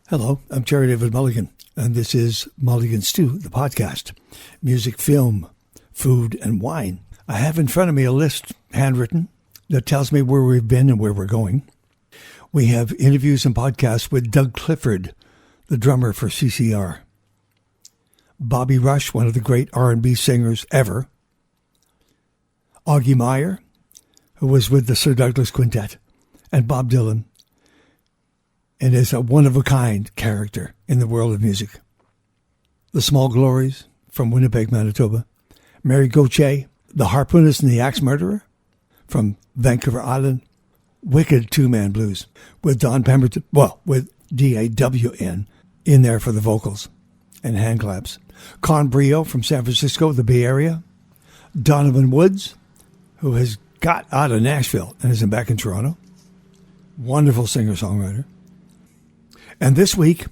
Hello, I'm Terry David Mulligan, and this is Mulligan Stew, the podcast. Music, film, food, and wine. I have in front of me a list, handwritten, that tells me where we've been and where we're going. We have interviews and podcasts with Doug Clifford, the drummer for CCR. Bobby Rush, one of the great R&B singers ever. Augie Meyer, who was with the Sir Douglas Quintet, and Bob Dylan, and is a one-of-a-kind character in the world of music. The Small Glories from Winnipeg, Manitoba. Mary Gauthier, the harpoonist and the axe murderer from Vancouver Island. Wicked two-man blues with Don Pemberton, with D-A-W-N in there for the vocals and hand claps. Con Brio from San Francisco, the Bay Area. Donovan Woods, who has got out of Nashville and is back in Toronto. Wonderful singer-songwriter. And this week,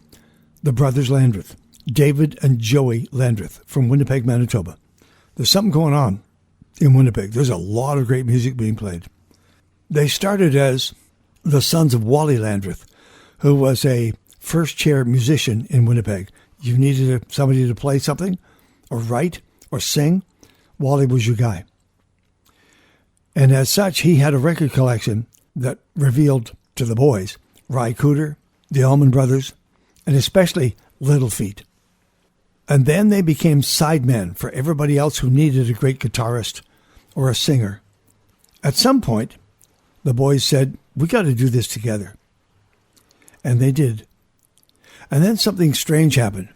the brothers Landreth, David and Joey Landreth from Winnipeg, Manitoba. There's something going on in Winnipeg. There's a lot of great music being played. They started as the sons of Wally Landreth, who was a first-chair musician in Winnipeg. You needed somebody to play something or write or sing. Wally was your guy. And as such, he had a record collection that revealed to the boys Cooder, the Allman Brothers, and especially Little Feat. And then they became sidemen for everybody else who needed a great guitarist or a singer. At some point, the boys said, we got to do this together. And they did. And then something strange happened.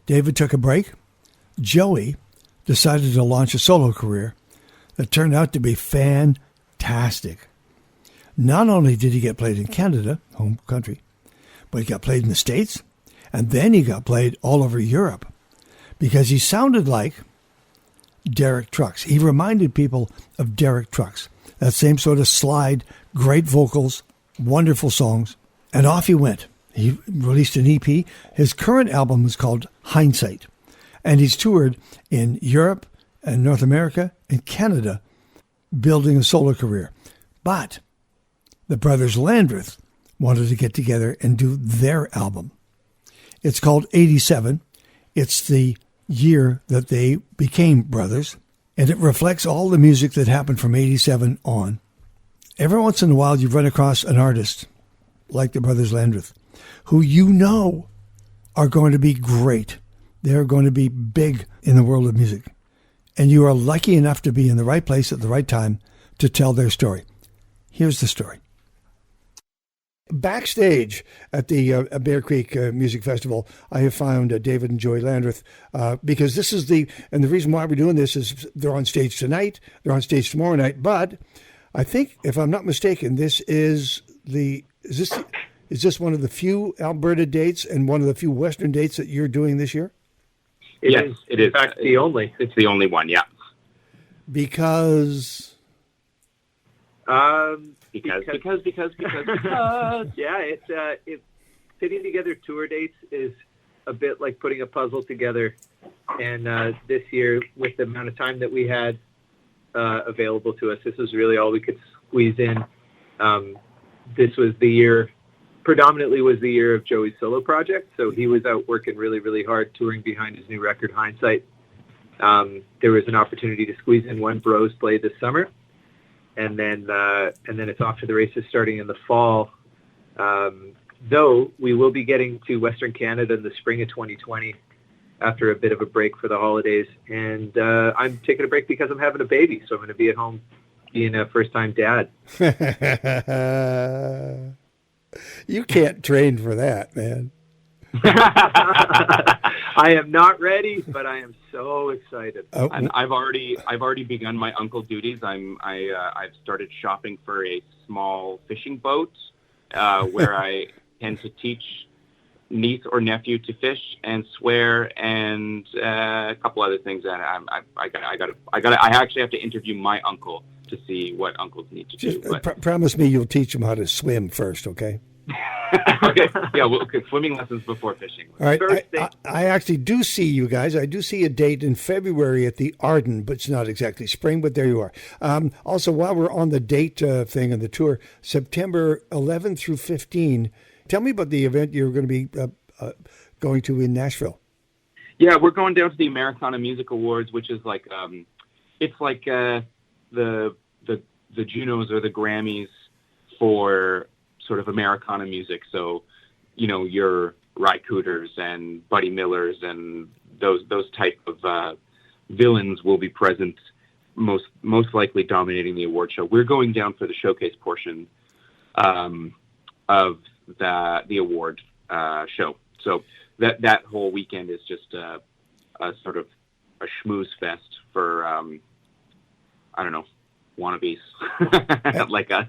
David took a break. Joey decided to launch a solo career that turned out to be fantastic. Not only did he get played in Canada, home country, but he got played in the States, and then he got played all over Europe because he sounded like Derek Trucks. He reminded people of Derek Trucks, that same sort of slide, great vocals, wonderful songs, and off he went. He released an EP. His current album is called Hindsight, and he's toured in Europe and North America and Canada building a solo career. But the brothers Landreth wanted to get together and do their album. It's called 87. It's the year that they became brothers, and it reflects all the music that happened from 87 on. Every once in a while, you run across an artist like the brothers Landreth, who you know are going to be great. They're going to be big in the world of music. And you are lucky enough to be in the right place at the right time to tell their story. Here's the story. Backstage at the Bear Creek Music Festival, I have found David and Joey Landreth because this is the reason why we're doing this is they're on stage tonight, they're on stage tomorrow night, but I think, if I'm not mistaken, this is this one of the few Alberta dates and one of the few Western dates that you're doing this year? Yes, it is. In fact, it's the only one, yeah. Because... Because. Yeah, it's putting together tour dates is a bit like putting a puzzle together. And this year, with the amount of time that we had available to us, this was really all we could squeeze in. This was the year, predominantly was the year of Joey's solo project. So he was out working really, really hard, touring behind his new record, Hindsight. There was an opportunity to squeeze in one Bros play this summer. And then it's off to the races starting in the fall. Though we will be getting to Western Canada in the spring of 2020 after a bit of a break for the holidays. And I'm taking a break because I'm having a baby, so I'm going to be at home being a first-time dad. You can't train for that, man. I am not ready, but I am so excited. And I've already begun my uncle duties. I've started shopping for a small fishing boat where I tend to teach niece or nephew to fish and swear and a couple other things. And I actually have to interview my uncle to see what uncles need to do. Promise me you'll teach them how to swim first, okay? Okay. Yeah, swimming lessons before fishing. All right. I actually do see you guys. I do see a date in February at the Arden, but it's not exactly spring, but there you are. Also, while we're on the date thing and the tour, September 11 through 15, Tell me about the event you're going to be going to in Nashville. Yeah, we're going down to the Americana Music Awards, which is like it's like the JUNOs or the Grammys for sort of Americana music. So, your Ry Cooters and Buddy Millers and those type of villains will be present, most likely dominating the award show. We're going down for the showcase portion of the award show. So that whole weekend is just a sort of a schmooze fest for I don't know, wannabes like us.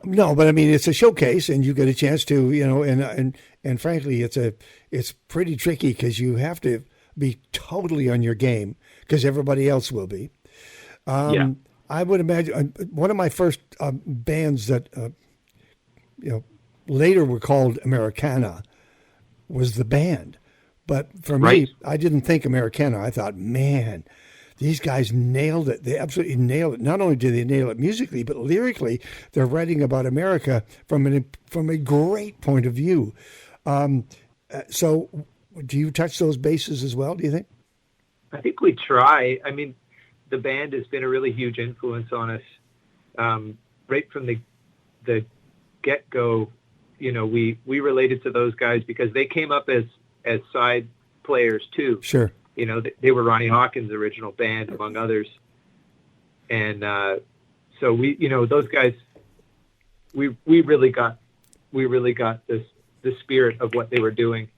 No, but I mean it's a showcase, and you get a chance to, and frankly, it's pretty tricky because you have to be totally on your game because everybody else will be. I would imagine one of my first bands that later were called Americana was the band. But for me, I didn't think Americana. I thought, man, these guys nailed it. They absolutely nailed it. Not only did they nail it musically, but lyrically, they're writing about America from a great point of view. So do you touch those bases as well, do you think? I think we try. I mean, the band has been a really huge influence on us. Right from the get-go, we related to those guys because they came up as side players too. Sure. They were Ronnie Hawkins' original band, among others. And so we, those guys, we really got the spirit of what they were doing.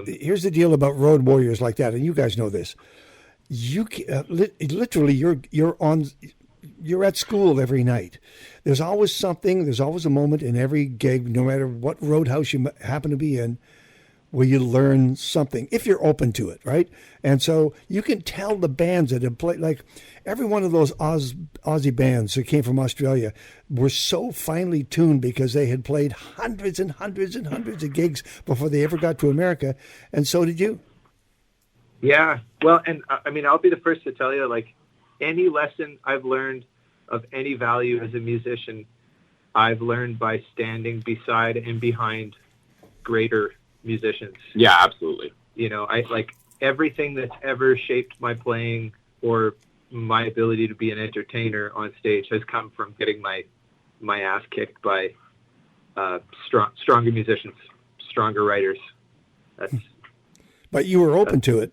Here's the deal about road warriors like that, and you guys know this. You literally you're at school every night. There's always something. There's always a moment in every gig, no matter what roadhouse you happen to be in, where you learn something if you're open to it, right? And so you can tell the bands that have played, like every one of those Aussie bands that came from Australia were so finely tuned because they had played hundreds and hundreds and hundreds of gigs before they ever got to America, and so did you. Yeah, well, and I mean, I'll be the first to tell you, like, any lesson I've learned of any value as a musician, I've learned by standing beside and behind greater musicians. Yeah, absolutely. I like everything that's ever shaped my playing or my ability to be an entertainer on stage has come from getting my ass kicked by stronger musicians, stronger writers. But you were open to it.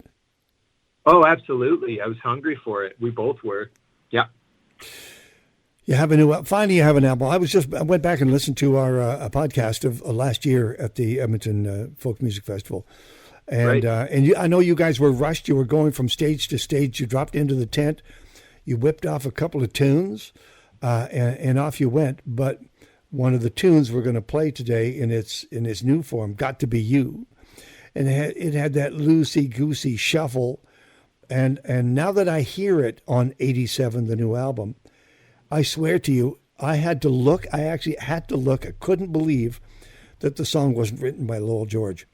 Oh, absolutely. I was hungry for it. We both were. Yeah. Finally you have an album. I went back and listened to our a podcast of last year at the Edmonton Folk Music Festival. And I know you guys were rushed. You were going from stage to stage. You dropped into the tent. You whipped off a couple of tunes, and off you went. But one of the tunes we're going to play today in its new form, "Got to Be You," and it had that loosey-goosey shuffle. And now that I hear it on 87, the new album, I swear to you, I had to look. I actually had to look. I couldn't believe that the song wasn't written by Lowell George.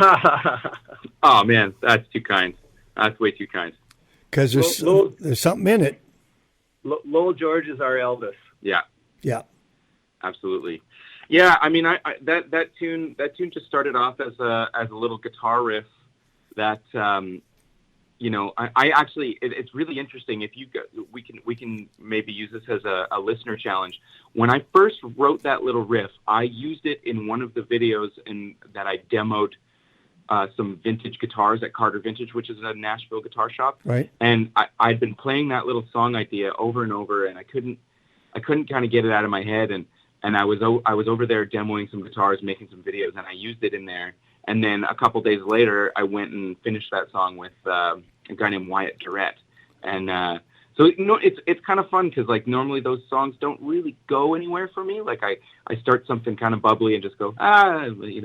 Oh, man, that's too kind. That's way too kind. Because there's something in it. Lowell George is our Elvis. Yeah. Yeah. Absolutely. Yeah, I mean, that tune just started off as a little guitar riff that I actually, it's really interesting. If you go, we can maybe use this as a listener challenge. When I first wrote that little riff, I used it in one of the videos that I demoed some vintage guitars at Carter Vintage, which is a Nashville guitar shop. Right. And I'd been playing that little song idea over and over, and I couldn't kind of get it out of my head. And I was over there demoing some guitars, making some videos, and I used it in there. And then a couple days later, I went and finished that song with a guy named Wyatt Durrett. And so it's kind of fun because, like, normally those songs don't really go anywhere for me. Like, I start something kind of bubbly and just go,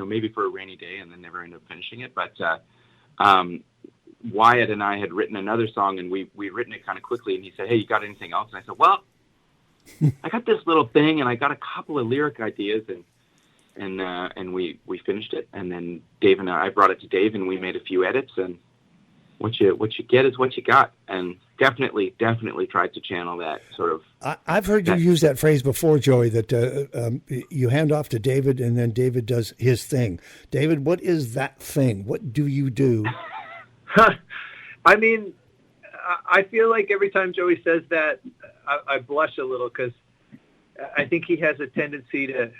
maybe for a rainy day, and then never end up finishing it. But Wyatt and I had written another song, and we'd written it kind of quickly. And he said, "Hey, you got anything else?" And I said, "Well, I got this little thing, and I got a couple of lyric ideas." And we finished it, and then Dave and I brought it to Dave, and we made a few edits, and what you get is what you got, and definitely tried to channel that sort of. I've heard you use that phrase before, Joey, that you hand off to David and then David does his thing. David, what is that thing? What do you do? I mean, I feel like every time Joey says that, I blush a little, because I think he has a tendency to,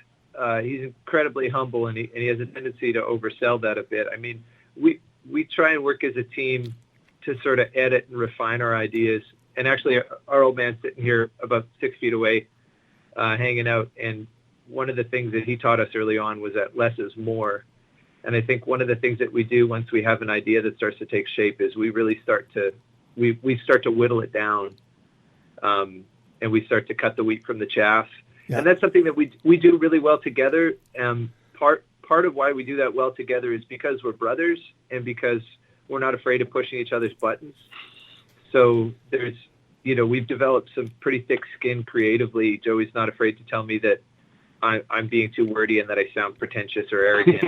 he's incredibly humble, and he has a tendency to oversell that a bit. I mean, we try and work as a team to sort of edit and refine our ideas. And actually, our old man's sitting here about 6 feet away, hanging out. And one of the things that he taught us early on was that less is more. And I think one of the things that we do once we have an idea that starts to take shape is we really start to whittle it down, and we start to cut the wheat from the chaff. Yeah. And that's something that we do really well together. Part of why we do that well together is because we're brothers and because we're not afraid of pushing each other's buttons. So there's, we've developed some pretty thick skin creatively. Joey's not afraid to tell me that I'm being too wordy and that I sound pretentious or arrogant.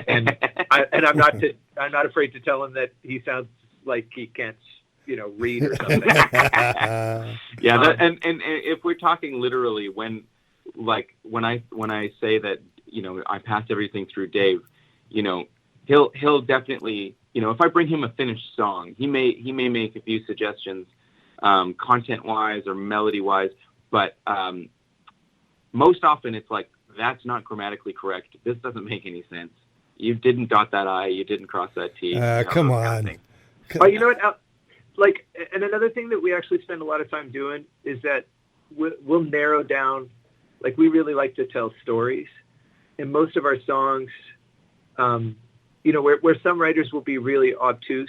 and I'm not afraid to tell him that he sounds like he can't, read or something. Yeah. And if we're talking literally, when I say that, I pass everything through Dave, he'll definitely, if I bring him a finished song, he may make a few suggestions, content-wise or melody-wise, but most often it's like, that's not grammatically correct. This doesn't make any sense. You didn't dot that I, you didn't cross that T. Come on. Oh, you know what? And another thing that we actually spend a lot of time doing is that we'll narrow down, we really like to tell stories. And most of our songs, where some writers will be really obtuse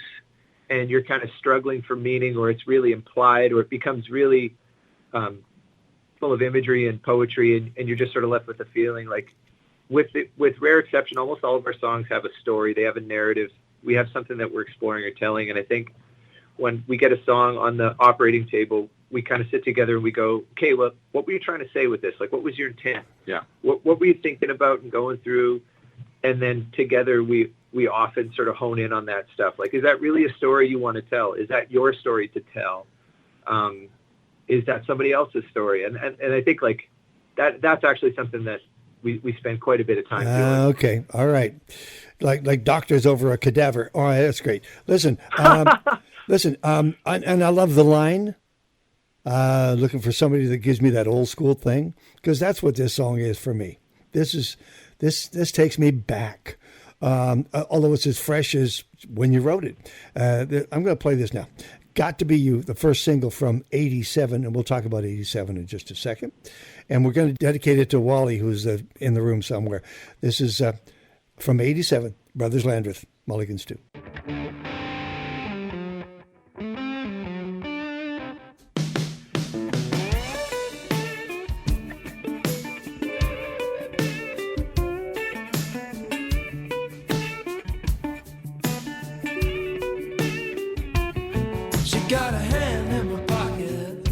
and you're kind of struggling for meaning, or it's really implied, or it becomes really full of imagery and poetry, and you're just sort of left with a feeling. With rare exception, almost all of our songs have a story. They have a narrative. We have something that we're exploring or telling. And I think when we get a song on the operating table, we kind of sit together and we go, okay, well, what were you trying to say with this? What was your intent? Yeah. What were you thinking about and going through? And then together we often sort of hone in on that stuff. Is that really a story you want to tell? Is that your story to tell? Is that somebody else's story? And I think that's actually something that we spend quite a bit of time doing. Okay. All right. Like doctors over a cadaver. All right. That's great. Listen, and I love the line, looking for somebody that gives me that old school thing, because that's what this song is for me. This takes me back. Although it's as fresh as when you wrote it. I'm going to play this now. Got to Be You, the first single from 87, and we'll talk about 87 in just a second. And we're going to dedicate it to Wally, who's in the room somewhere. This is from 87, Brothers Landreth, Mulligan Stew. Got a hand in my pocket,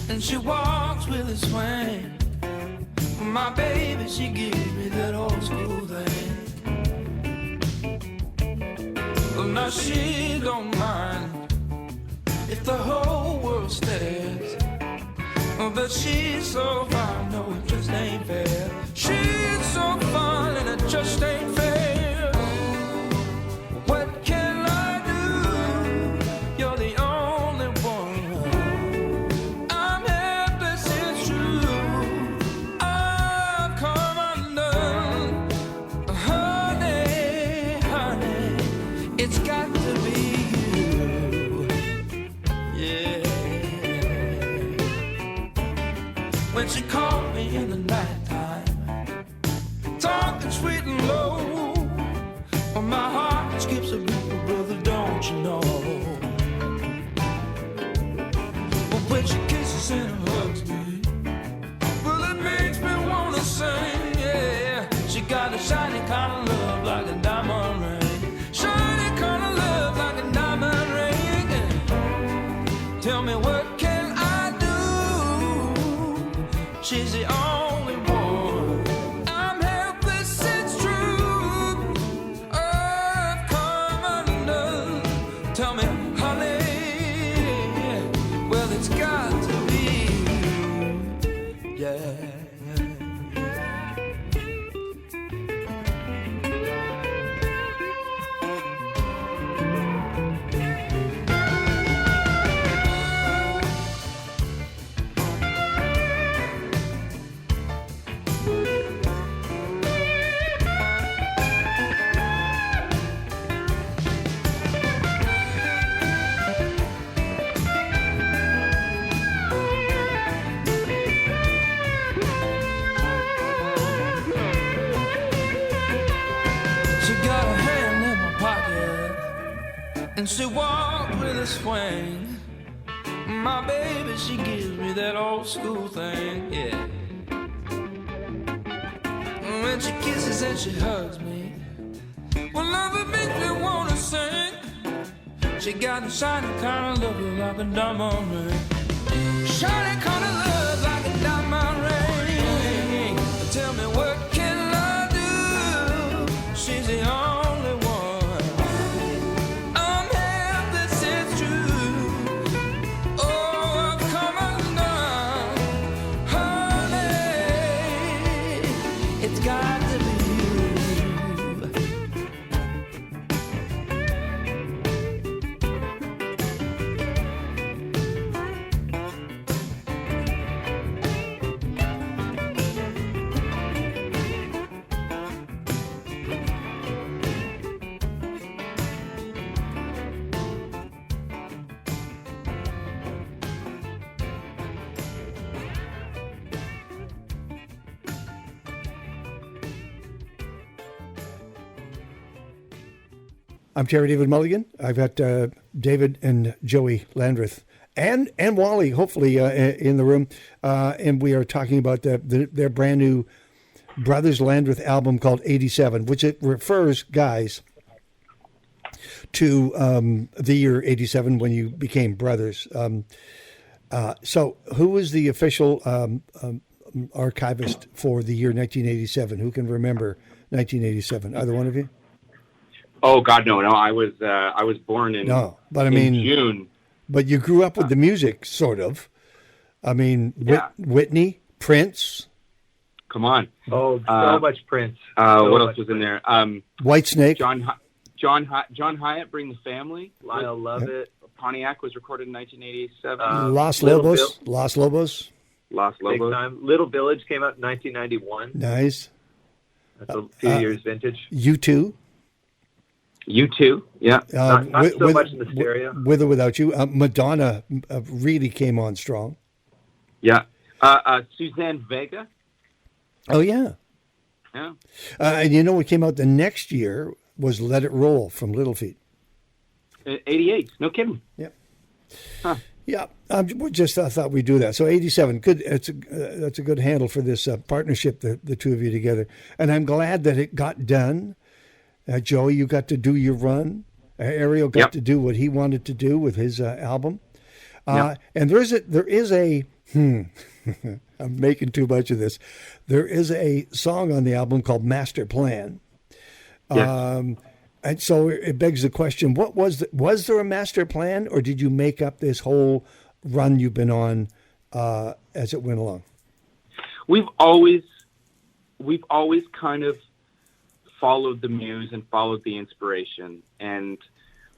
and she walks with a swing. My baby, she gives me that old school thing. Well, now she don't mind if the whole world stares, but she's so fine, no, it just ain't fair. She's so fine, and it just ain't fair. What can I do? You're the only one. I'm helpless, it's true. I've come undone. Honey, honey, it's got to be you. Yeah. When she called me in the nighttime, talking sweet and low, well, my heart skips a beat, brother, don't you know? But when she kisses and hugs me, well, it makes me wanna sing, yeah. She got a shiny kind of love like a diamond ring, shiny kind of love like a diamond ring, yeah. Tell me, what can I do? She's the only one. I'm helpless, it's true. I've come She got her hand in my pocket, and she walked with a swing. My baby, she gives me that old school thing, yeah. When she kisses and she hugs me, well, love it makes me wanna sing. She got the shiny kind of love like a diamond ring. Shiny kind of love like a diamond ring. Tell me what can I do? She's the only one. I'm happy, it's true. Oh, come undone, honey. It's got to be you. I'm Terry David Mulligan. I've got David and Joey Landreth and Wally, hopefully, in the room. And we are talking about their brand new Brothers Landreth album called 87, which it refers, guys, to the year 87 when you became brothers. So who was the official archivist for the year 1987? Who can remember 1987? Either one of you? Oh God, no! I was born in June. But you grew up with the music, sort of. I mean, yeah. Whitney, Prince. Come on. Oh, so much Prince. What else was in there? Whitesnake. John Hyatt, Bring the Family. Lyle Lovett. Pontiac was recorded in 1987. Los Lobos. Los Lobos. Big time. Little Village came out in 1991. Nice. That's a few years vintage. U2. U2, yeah. Not so much in the stereo. With or without you. Madonna really came on strong. Yeah. Suzanne Vega. Oh, yeah. Yeah. And you know what came out the next year was Let It Roll from Little Feat. 88. No kidding. Yeah. Huh. Yeah. We just thought we'd do that. So 87. Good. That's a good handle for this partnership, the two of you together. And I'm glad that it got done. Joey, you got to do your run. Ariel got to do what he wanted to do with his album. And there is a I'm making too much of this. There is a song on the album called Master Plan. And so it begs the question, was there a master plan, or did you make up this whole run you've been on as it went along? We've always kind of followed the muse and followed the inspiration. And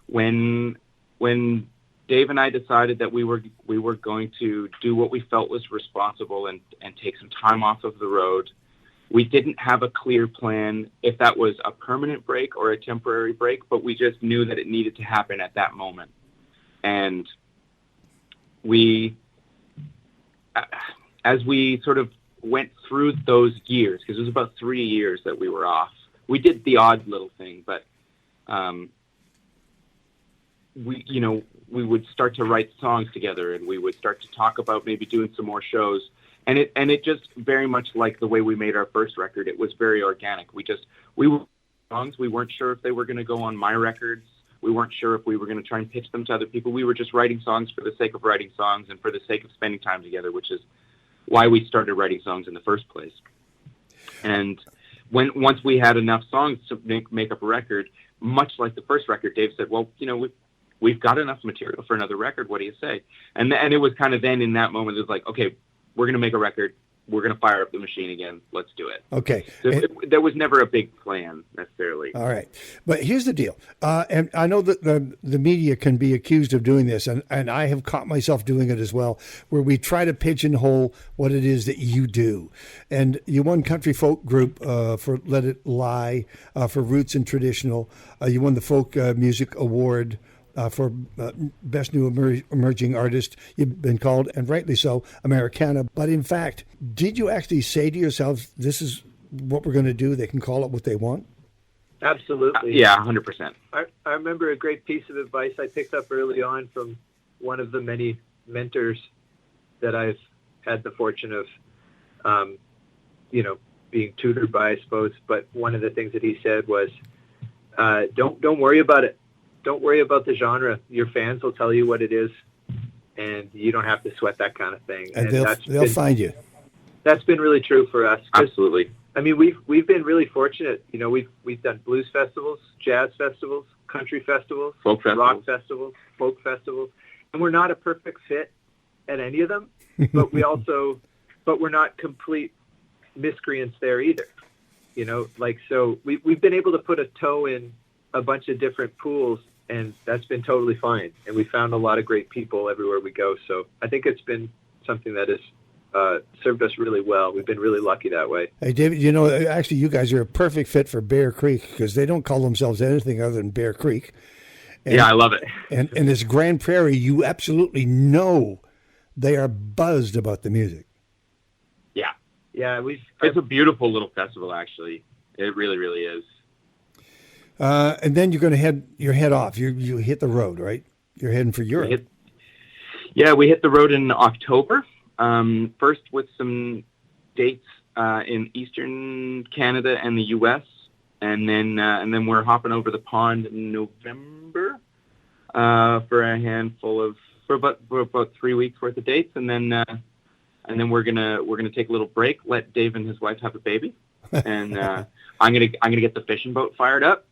when Dave and I decided that we were going to do what we felt was responsible and take some time off of the road, we didn't have a clear plan if that was a permanent break or a temporary break, but we just knew that it needed to happen at that moment. And as we sort of went through those years, because it was about 3 years that we were off, we did the odd little thing, but we would start to write songs together, and we would start to talk about maybe doing some more shows. And it just very much like the way we made our first record. It was very organic. We were songs. We weren't sure if they were going to go on my records. We weren't sure if we were going to try and pitch them to other people. We were just writing songs for the sake of writing songs and for the sake of spending time together, which is why we started writing songs in the first place. And once we had enough songs to make up a record, much like the first record, Dave said, well, we've got enough material for another record. What do you say? And it was kind of then in that moment, it was like, okay, we're going to make a record. We're going to fire up the machine again. Let's do it. Okay. So there was never a big plan necessarily. All right. But here's the deal. And I know that the media can be accused of doing this, and I have caught myself doing it as well, where we try to pigeonhole what it is that you do. And you won Country Folk Group for Let It Lie, for Roots and Traditional. You won the Folk Music Award for Best New Emerging Artist. You've been called, and rightly so, Americana. But in fact, did you actually say to yourselves, this is what we're going to do? They can call it what they want? Absolutely. Yeah, 100%. I remember a great piece of advice I picked up early on from one of the many mentors that I've had the fortune of, being tutored by, I suppose. But one of the things that he said was, don't worry about it. Don't worry about the genre. Your fans will tell you what it is, and you don't have to sweat that kind of thing. And they'll find you. That's been really true for us. Absolutely. I mean, we've been really fortunate. We've done blues festivals, jazz festivals, country festivals, folk festivals, rock festivals, folk festivals, and we're not a perfect fit at any of them. But we're not complete miscreants there either. So we've been able to put a toe in a bunch of different pools, and that's been totally fine. And we found a lot of great people everywhere we go. So I think it's been something that has served us really well. We've been really lucky that way. Hey, David, actually you guys are a perfect fit for Bear Creek because they don't call themselves anything other than Bear Creek. And, yeah, I love it. And this Grand Prairie, you absolutely know they are buzzed about the music. Yeah. Yeah, it's a beautiful little festival, actually. It really, really is. And then you're going to head off. You hit the road, right? You're heading for Europe. We hit the road in October. First with some dates in Eastern Canada and the U.S., and then we're hopping over the pond in November for about 3 weeks worth of dates, and then we're gonna take a little break, let Dave and his wife have a baby, and I'm gonna get the fishing boat fired up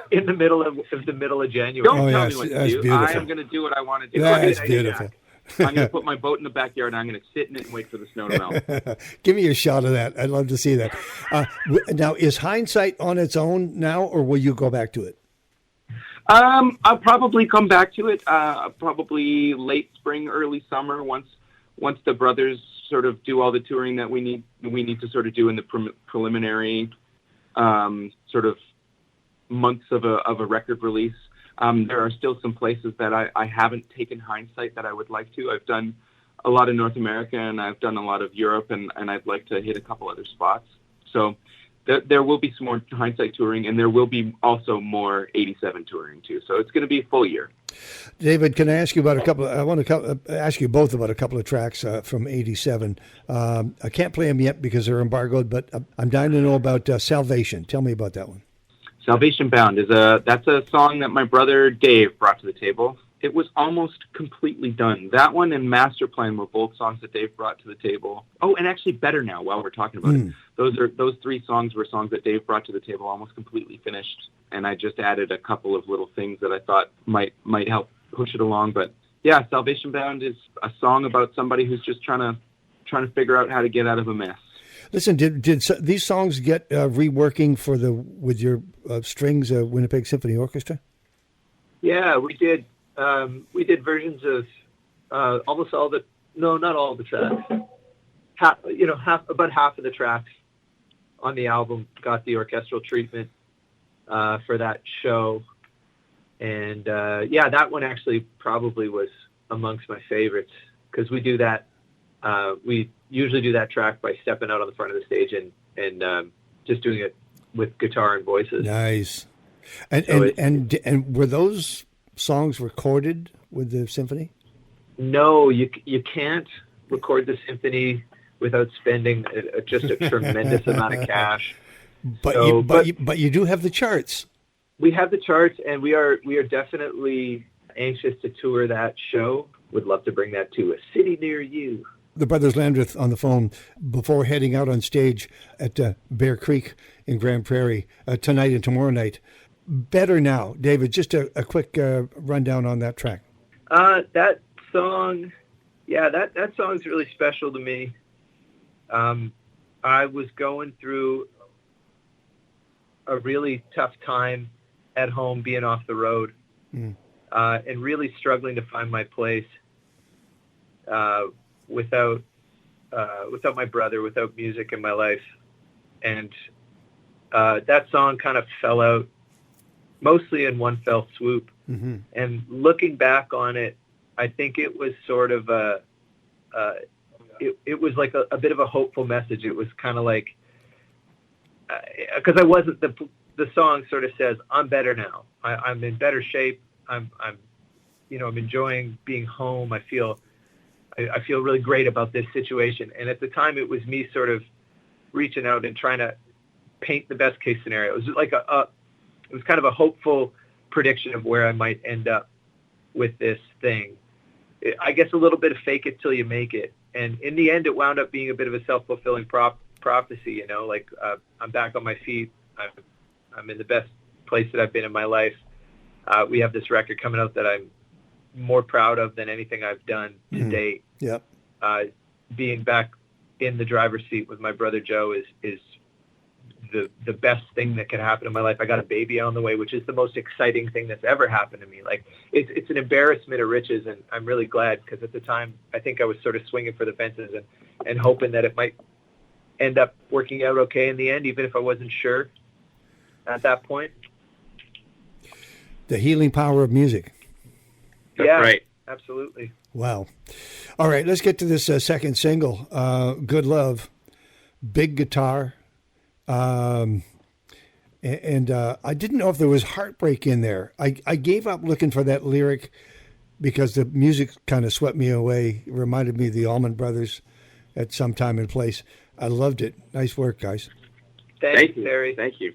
in the middle of January. Don't tell me what to do. I am gonna do what I want to do. That's beautiful. I'm going to put my boat in the backyard, and I'm going to sit in it and wait for the snow to melt. Give me a shot of that. I'd love to see that. Now, is Hindsight on its own now, or will you go back to it? I'll probably come back to it, probably late spring, early summer, once the brothers sort of do all the touring that we need to sort of do in the preliminary sort of months of a record release. There are still some places that I haven't taken Hindsight that I would like to. I've done a lot of North America, and I've done a lot of Europe, and I'd like to hit a couple other spots. So there will be some more Hindsight touring, and there will be also more 87 touring too. So it's going to be a full year. David, can I ask you about a couple? I want to ask you both about a couple of tracks from 87. I can't play them yet because they're embargoed, but I'm dying to know about Salvation. Tell me about that one. Salvation Bound that's a song that my brother Dave brought to the table. It was almost completely done. That one and Master Plan were both songs that Dave brought to the table. Oh, and actually Better Now, while we're talking about it. Those three songs were songs that Dave brought to the table almost completely finished, and I just added a couple of little things that I thought might help push it along. But yeah, Salvation Bound is a song about somebody who's just trying to figure out how to get out of a mess. Listen, did these songs get reworking with your strings, Winnipeg Symphony Orchestra? Yeah, we did. We did versions of almost all the. No, not all of the tracks. About half of the tracks on the album got the orchestral treatment for that show, and that one actually probably was amongst my favorites because we do that. We usually do that track by stepping out on the front of the stage and just doing it with guitar and voices. Nice. And were those songs recorded with the symphony? No, you can't record the symphony without spending just a tremendous amount of cash. But you do have the charts. We have the charts, and we are definitely anxious to tour that show. Would love to bring that to a city near you. The brothers Landreth on the phone before heading out on stage at Bear Creek in Grand Prairie tonight and tomorrow night. Better Now, David, just a quick rundown on that track. That song, that song's really special to me. I was going through a really tough time at home being off the road and really struggling to find my place without my brother, without music in my life. And that song kind of fell out mostly in one fell swoop. Mm-hmm. And looking back on it, I think it was sort of it was like a bit of a hopeful message. It was kind of like, because I wasn't the the song sort of says, I'm better now. I'm in better shape. I'm enjoying being home. I feel really great about this situation. And at the time, it was me sort of reaching out and trying to paint the best case scenario. It was like it was kind of a hopeful prediction of where I might end up with this thing. I guess a little bit of fake it till you make it. And in the end, it wound up being a bit of a self-fulfilling prophecy, like I'm back on my feet. I'm in the best place that I've been in my life. We have this record coming out that I'm more proud of than anything I've done to date. Yep. Being back in the driver's seat with my brother Joe is the best thing that could happen in my life. I got a baby on the way, which is the most exciting thing that's ever happened to me. Like it's an embarrassment of riches, and I'm really glad, because at the time I think I was sort of swinging for the fences and hoping that it might end up working out okay in the end, even if I wasn't sure at that point. The healing power of music. That's right. Absolutely. Wow. All right, let's get to this second single, Good Love. Big guitar. And I didn't know if there was heartbreak in there. I gave up looking for that lyric because the music kind of swept me away. It reminded me of the Allman Brothers at some time and place. I loved it. Nice work, guys. Thank you, Terry. Thank you.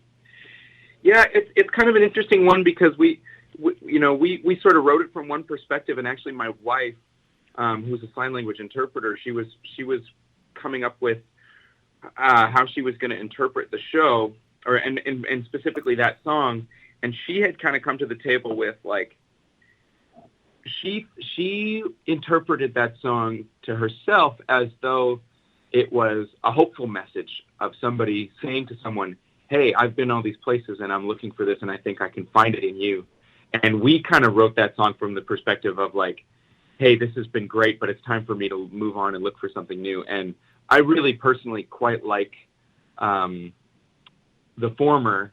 Yeah, it's kind of an interesting one because we sort of wrote it from one perspective, and actually my wife, who's a sign language interpreter, she was coming up with how she was going to interpret the show, and specifically that song, and she had kind of come to the table with like she interpreted that song to herself as though it was a hopeful message of somebody saying to someone, hey, I've been all these places and I'm looking for this and I think I can find it in you. And we kind of wrote that song from the perspective of like, hey, this has been great, but it's time for me to move on and look for something new. And I really personally quite like the former,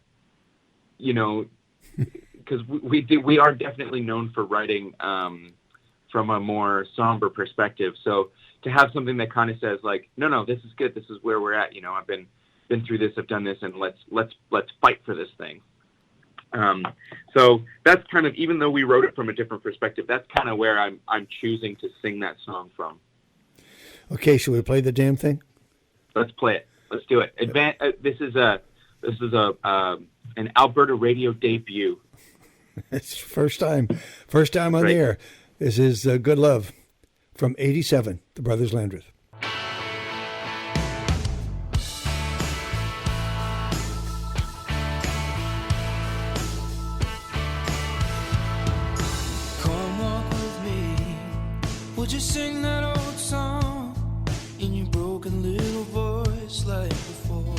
because we are definitely known for writing from a more somber perspective. So to have something that kind of says like, no, this is good. This is where we're at. I've been through this. I've done this, and let's fight for this thing. So that's kind of, even though we wrote it from a different perspective, that's kind of where I'm choosing to sing that song from. Okay, should we play the damn thing? Let's play it. Let's do it. This is an Alberta radio debut. It's first time on the air. This is Good Love from '87, the Brothers Landreth. Come walk with me. Would you sing that old song in your broken little voice like before?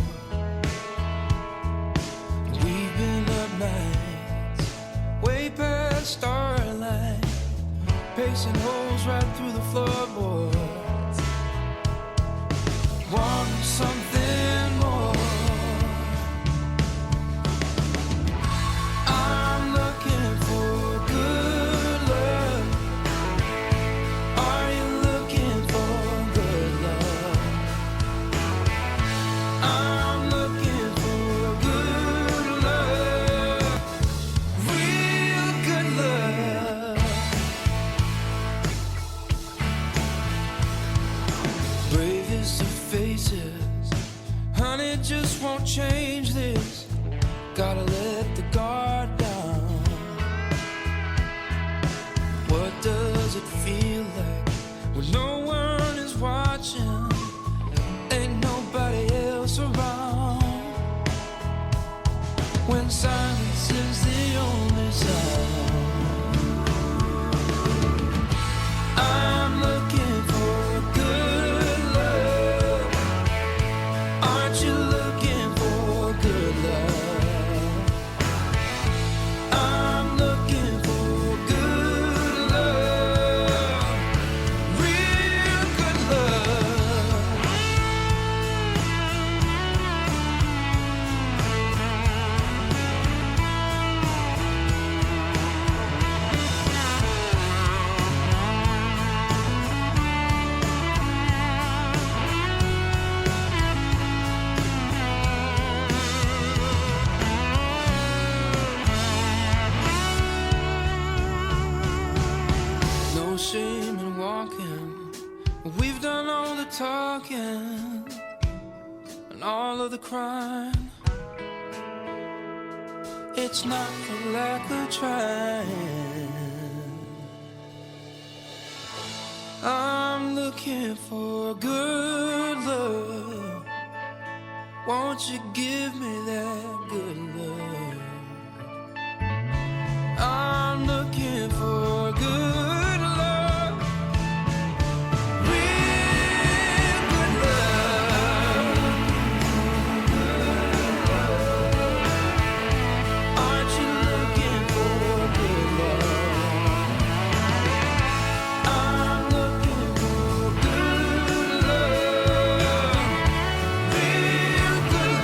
We've been up nights way past starlight, pacing holes right through the floorboards. Want something more? I'm looking for good love. Are you looking for good love? I'm looking for good love, real good love. Bravest of faces, honey, just won't change this. Gotta let the guard down. What does it feel like when no one is watching? Ain't nobody else around. When silence is the only sound. I'm looking for good love. Aren't you looking for good love? I'm looking for good love, real good love. talking and all of the crying, it's not for lack of trying. I'm looking for good love. Won't you give me that good love? I'm looking for good love, real good love. Aren't you looking for good love? I'm looking for good love, real good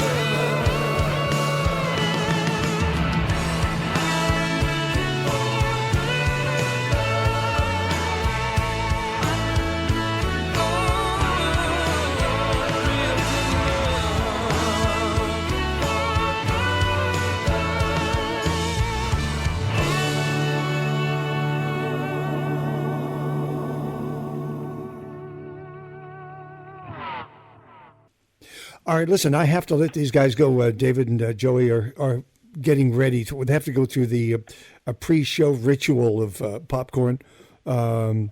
All right, listen, I have to let these guys go. David and Joey are getting ready. They have to go through the a pre-show ritual of popcorn, groin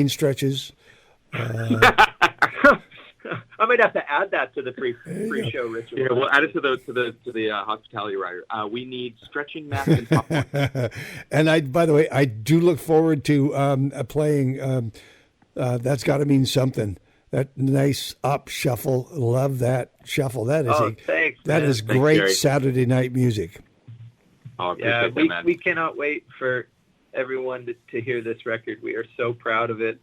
stretches. I might have to add that to the pre-show ritual. Yeah, we'll add it to the hospitality rider. We need stretching mats and popcorn. And by the way, I do look forward to playing. That's got to mean something. That nice up shuffle. Love that shuffle. That is thanks, that man. is Thanks, great Jerry. Saturday night music. Oh, I Yeah, appreciate that, man. we cannot wait for everyone to hear this record. We are so proud of it,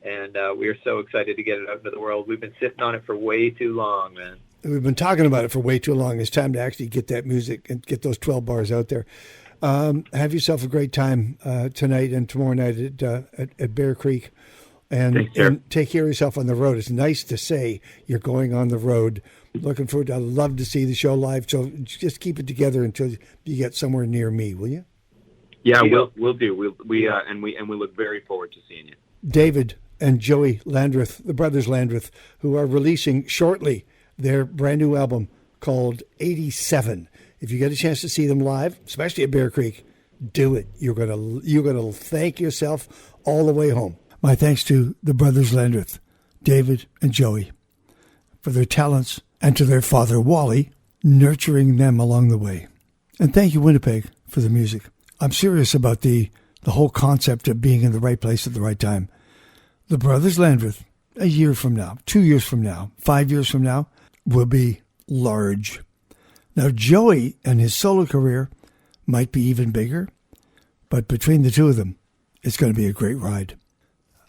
and we are so excited to get it out into the world. We've been sitting on it for way too long, man. We've been talking about it for way too long. It's time to actually get that music and get those 12 bars out there. Have yourself a great time tonight and tomorrow night at Bear Creek. And take care of yourself on the road. It's nice to say you're going on the road. Looking forward to, I'd love to see the show live. So just keep it together until you get somewhere near me, will you? Yeah, we'll do. We look very forward to seeing you. David and Joey Landreth, the brothers Landreth, who are releasing shortly their brand new album called 87. If you get a chance to see them live, especially at Bear Creek, do it. You're gonna thank yourself all the way home. My thanks to the brothers Landreth, David and Joey, for their talents, and to their father, Wally, nurturing them along the way. And thank you, Winnipeg, for the music. I'm serious about the whole concept of being in the right place at the right time. The brothers Landreth, a year from now, 2 years from now, 5 years from now, will be large. Now, Joey and his solo career might be even bigger, but between the two of them, it's going to be a great ride.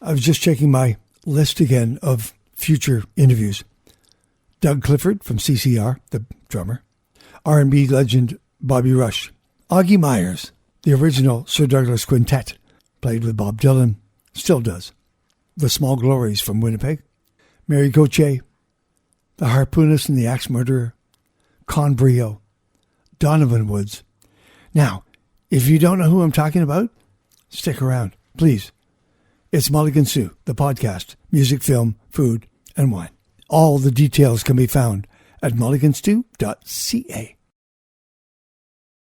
I was just checking my list again of future interviews. Doug Clifford from CCR, the drummer. R&B legend Bobby Rush. Augie Myers, the original Sir Douglas Quintet, played with Bob Dylan, still does. The Small Glories from Winnipeg. Mary Gauthier, the harpoonist and the axe murderer. Con Brio, Donovan Woods. Now, if you don't know who I'm talking about, stick around, please. It's Mulligan Stew, the podcast, music, film, food, and wine. All the details can be found at mulliganstew.ca.